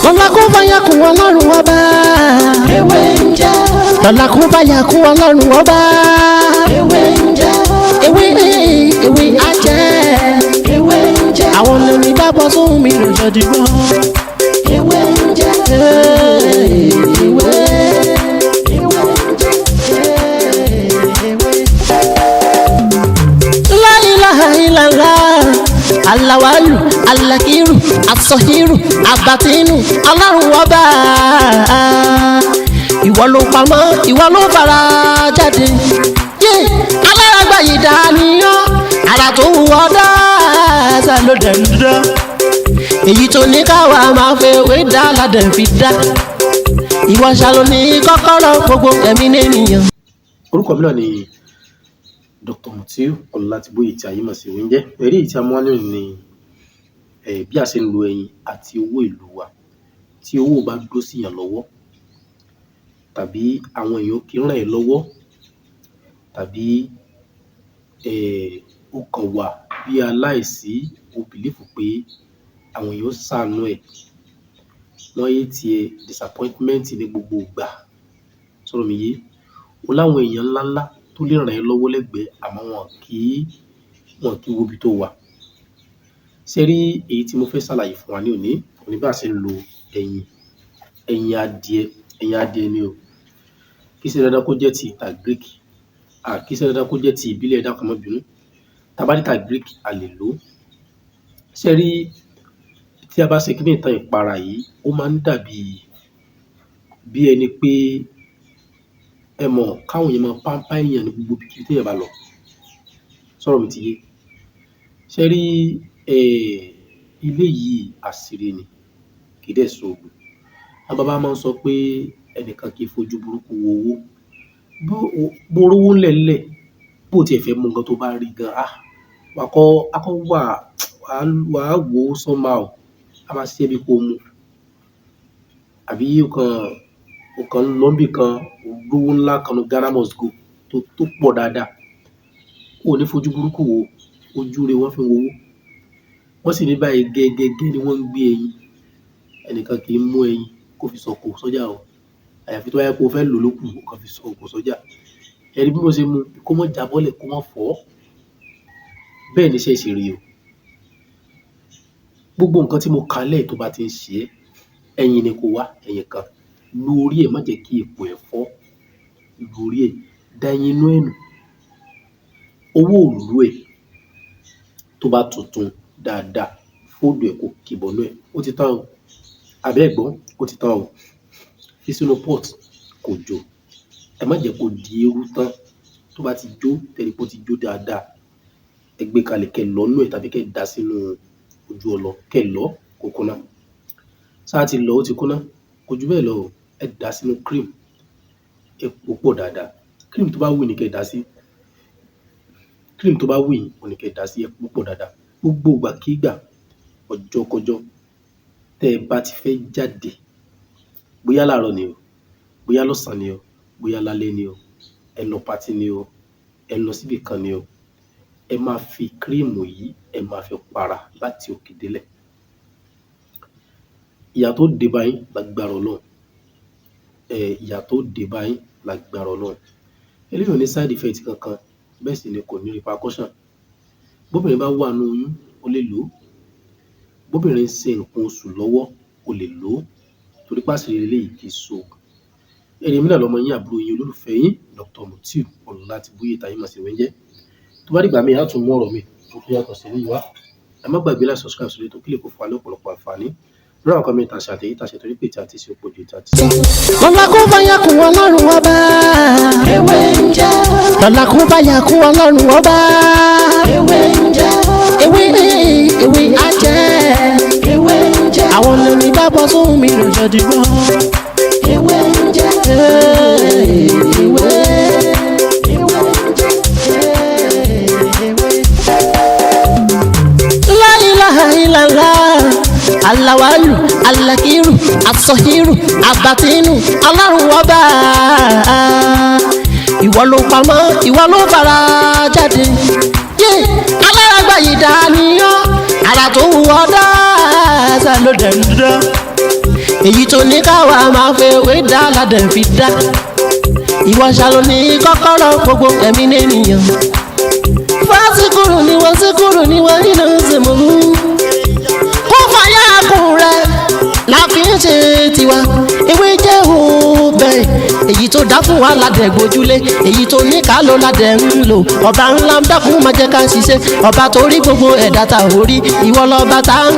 lọ́la kó bá yà kún ọlọ́run ọba. ewé ń jẹ́. lọ́la kó bá yà kún ọlọ́run ọba. ewé ń jẹ́. ewé ajẹ́. ewé ń jẹ́. àwọn lórí dábọ̀ sóhun mi lòjọ́ dìgbọ́. ewé ń jẹ́. ewé. La ilaha illallah, alawalu, alakiru, asọhiru, abatinu, ọlọ́run ọba. Ìwọ ló pamọ́, ìwọ ló fara jáde. Alárágbá yìí dániyàn, ara tó wù ọ́ dáadáa ló dẹ̀ ń dán. Èyí tó ní káwa máa fẹ́ wé dá ládẹ̀ fi dá. Ìwọ ṣàlò ní kọ́kọ́rọ́ gbogbo ẹ̀mí nìyẹn. Orúkọ mi náà ni Dr. Mutiu Ọlátibóyè tí ayé mọ̀ sí oúnjẹ. Ẹ̀rí èyí tí a mú wá lónìí ni bí a ṣe ń lo ẹyin àti owó ìlú wa. Tí owó bá dúró sí yàn lọ́wọ́, tàbí àwọn èèyàn kì í ràn ẹ́ lọ́wọ́, tàbí ó kàn wà bí aláìsí, o bìlífù pé àwọn èèyàn ṣàánú ẹ̀, wọ́n yé tiẹ̀ disappointment ní gbogbo ìgbà. Sọ̀rọ̀ mi yé? O láwọn èèyàn ńláńlá tó lè ràn ẹ́ lọ́wọ́ lẹ́gbẹ̀ẹ́, àmọ́ wọn kì í wo ibi tó wà. Ṣé rí èyí tí mo fẹ́ ṣàlàyé fún wa ní òní bá ṣe ń lo ẹyin adìẹ ni o. Kì í ṣe dandan kó jẹ́ ti ìta Greek, kì í ṣe dandan kó jẹ́ ti ìbílẹ̀, ẹ̀dá kan má bínú. Tá bá ní ìta Greek a lè lò ó. Ṣé rí tí a bá ṣe kíní ìtàn ìpara yìí, ó máa ń dàbí bí ẹni pé ẹ mọ̀ káwọn èèyàn máa pàmpá èèyàn ní gbogbo ibi tí èèyàn bá lọ. Sọ̀rọ̀ mi ti yé? Ṣé rí ilé yìí àṣírí ni, kì í dẹ̀ ṣoògùn. Àwọn bàbá máa ń sọ pé ẹnìkan kì í fojú burúkú wo owó. Bó rówó ńlẹ̀ńlẹ̀, bó tiẹ̀ fẹ́ mú nǹkan tó bá rí gan, wàá wò ó somehow, a máa ṣe bí kò mú. Àbí o kàn ń lọ níbì kan, olówó ńlá kan ní Ghana must go tó pọ̀ dáadáa. O ò ní fojú burúkú wo, ojú rẹ̀ wọ́n fi ń wo owó. Wọ́n sì ní báyìí gẹ́gẹ́ ni wọ́n ń gbé ẹyin. Ẹnìkan kì í mú ẹyin kó fi sọ̀kò sọ́jà o. Àyàfi tó bá yẹ kó fẹ́ lò lókù, o kàn fi sọ̀kò sọ́jà. Ẹ̀rí bí mo ṣe mú, kó má jábọ́lẹ̀, kó má fọ́. Bẹ́ẹ̀ ni iṣẹ́ ṣe rí o. Gbogbo nǹkan tí mo kà lẹ̀ tó bá ti ń ṣe ẹ́, ẹyin ni kó wá, ẹyin kan. Lu orí ẹ̀, má jẹ́ kí ipò ẹ̀ fọ́. Lu orí ẹ̀, da ẹyin inú ẹ̀ nù. Owó òòlù ẹ̀ tó bá tuntun dáadáa, fóòdù ẹ̀ kò kìbọnú ẹ̀, ó ti tán o. Àbẹ́ ẹ̀gbọ́n, ó ti tán o. Fi sínú pot kò jò. Ẹ má jẹ́ kó di eérú tán. Tó bá ti jó, tẹ́lẹ̀ pé ó ti jó dáadáa, ẹ gbé kalẹ̀ kẹ́ lọ́ nú ẹ̀ tàbí kẹ́ dà sínú ojú ọlọ, kẹ́ lọ́ kó kúnná. Sáà ti lọ, ó ti kúnná. Kò ju bẹ́ẹ̀ lọ o. Ẹ dà sínú cream. Epo pọ̀ dáadáa. Cream tó bá wù ní kẹ́ dà sí. Cream tó bá wù yín, ó ní kẹ́ dà sí, epo pọ̀ dáadáa. Gbogbo ìgbàkígbà, ọjọ́kọjọ́ tẹ́ ẹ bá ti fẹ́ jáde, bóyá láàárọ̀ ni o, bóyá lọ́sàn-án ni o, bóyá lálẹ́ ni o, ẹ lọ party ni o, ẹ lọ síbì kan ni o, ẹ máa fi kírímù yìí, ẹ máa fi para láti òkè délẹ̀. Ìyà tó dé bá yín lágbára Ọlọ́run. Ìyà tó dé bá yín lágbára Ọlọ́run. Eléyìí ò ní side effect kankan, bẹ́ẹ̀ sì ni kò ní repercussion. Bóbìnrin bá wà nínú oyún, ó lè lò ó. Bóbìnrin ń ṣe nǹkan oṣù lọ́wọ́, ó lè lò ó. Torí pàṣírí eléyìí kì í ṣoògùn. Èmi náà lọmọ yín, àbúrò yín, olólùfẹ́ yín, Dr. Mutiu Ọlátibóyè tí ayé mọ̀ sí oúnjẹ. Tó bá dìgbà míì, á tún mú ọ̀rọ̀ mi tó yàtọ̀ sí eléyìí wá. Ẹ má gbàgbé láti subscribe sórí ètò kí lè kó fún wa ní ọ̀pọ̀lọpọ̀ àǹfààní. Lórí àwọn kan mi tàṣà àtẹ̀yí tàṣà torí pé tí a ti ṣe òpòjì tí a ti ṣe. lọ́la kó bá yà kún ọlọ́run ọba. ewé ń jẹ́. lọ́la kó bá yà kún ọlọ́run ọba. ewé ń jẹ́. ewé ajẹ́. ewé ń jẹ́. àwọn lórí dábọ̀ sóhun mi lòjọ́ dìgbọ́. ewé ń jẹ́. ewé. La ilaha illallah, alawalu, alakiru, asọhiru, abatinu, ọlọ́run ọba. Ìwọ ló pamọ́, ìwọ ló fara jáde. Alárágbá yìí dániyàn, ara tó wù ọ́ dáadáa ló dẹ̀ ń dán. èyí tó ní káwa máa fẹ́ wé dá ládẹ̀ fi dá ìwọ ṣàlò ní kọ́kọ́rọ́ gbogbo ẹ̀mí nìyẹn fásikúrò ni wọ́n síkúrò ni wọ́n nínú ìsìnkú kó fàyà kùn rẹ̀ la fi ń ṣe tiwa ewé jẹ́ òbẹ̀ èyí tó dá fún wa ládẹ̀ gbójúlé èyí tó ní ká ló ládẹ̀ ń lò ọba ńlá ń dákun máa jẹ́ ká ṣiṣẹ́ ọba tó rí gbogbo ẹ̀dá ta ò rí ìwọ lọ́ba tá ń